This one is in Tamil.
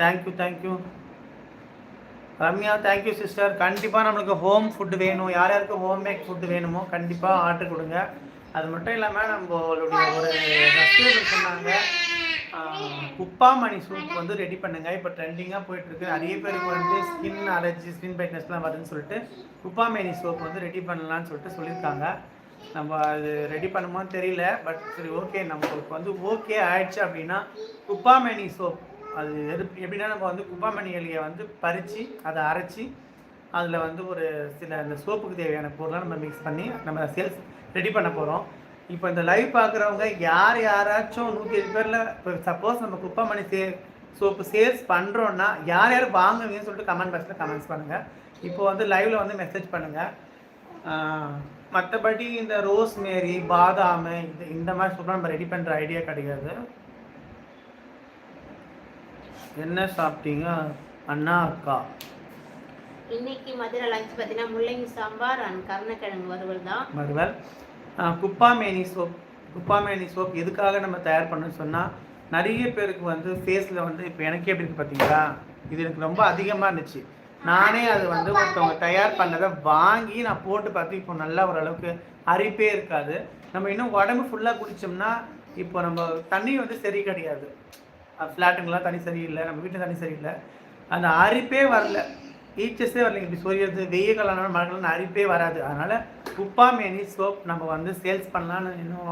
Thank you Ramya, thank you sister. கண்டிப்பாக நம்மளுக்கு ஹோம் ஃபுட்டு வேணும். யார் யாருக்கு ஹோம் மேக் ஃபுட்டு வேணுமோ கண்டிப்பாக ஆர்டர் கொடுங்க. அது மட்டும் இல்லாமல் நம்மளுடைய ஒரு சப்ஸ்கிரைபர் சொன்னாங்க, குப்பாமணி சூப் வந்து ரெடி பண்ணுங்கள், இப்போ ட்ரெண்டிங்காக போயிட்டுருக்கு. நிறைய பேருக்கு வந்து ஸ்கின் அலர்ஜி, ஸ்கின் பிரைட்னஸ்லாம் வருதுன்னு சொல்லிட்டு குப்பாமணி சோப் வந்து ரெடி பண்ணலான்னு சொல்லிட்டு சொல்லியிருக்காங்க. நம்ம அது ரெடி பண்ணுமோன்னு தெரியல, பட் சரி ஓகே, நம்மளுக்கு வந்து ஓகே ஆயிடுச்சு அப்படின்னா குப்பாமணி சோப் அது எப்படின்னா நம்ம வந்து குப்பாமணி இலையை வந்து பறித்து அதை அரைச்சி அதில் வந்து ஒரு சில அந்த சோப்புக்கு தேவையான பொருளாக நம்ம மிக்ஸ் பண்ணி நம்ம சேல்ஸ் ரெடி பண்ண போகிறோம். இப்போ இந்த லைவ் பார்க்குறவங்க யாராச்சும் 107 பேரில் இப்போ சப்போஸ் நம்ம குப்பாமணி சோப்பு சேல்ஸ் பண்ணுறோன்னா யார் வாங்குவீங்கன்னு சொல்லிட்டு கமெண்ட் பாக்ஸில் கமெண்ட்ஸ் பண்ணுங்கள். இப்போ வந்து லைவில் வந்து மெசேஜ் பண்ணுங்கள். மற்றபடி இந்த ரோஸ்மேரி, பாதாம் இந்த மாதிரி சூப்பராக நம்ம ரெடி பண்ணுற ஐடியா கிடையாது. என்ன சாப்பிட்டீங்க அண்ணா அக்கா? இன்னைக்கு மதுரை லஞ்ச் பார்த்தீங்கன்னா முள்ளங்கி சாம்பார் அண்ட் கருணக்கிழங்கு வறுவல். குப்பாமேனி சோப் எதுக்காக நம்ம தயார் பண்ணணும்னு சொன்னால், நிறைய பேருக்கு வந்து ஃபேஸில் வந்து இப்போ எனக்கே எப்படி இருக்கு பார்த்தீங்களா, இது எனக்கு ரொம்ப அதிகமாக இருந்துச்சு. நானே அது வந்து ஒருத்தவங்க தயார் பண்ணதை வாங்கி நான் போட்டு பார்த்து இப்போ நல்லா ஓரளவுக்கு அரிப்பே இருக்காது. நம்ம இன்னும் உடம்பு ஃபுல்லாக குடித்தோம்னா, இப்போ நம்ம தண்ணி வந்து சரி கிடையாது, ஃப்ளாட்டுங்கெலாம் தண்ணி சரியில்லை, நம்ம வீட்டில் தண்ணி சரியில்லை, அந்த அரிப்பே வரல, ஈச்சஸே வரல. இப்படி சொரியறது வெயில் காலம் மழை காலம் அரிப்பே வராது. அதனால் குப்பாமேனி சோப் நம்ம வந்து சேல்ஸ் பண்ணலான்னு இன்னும்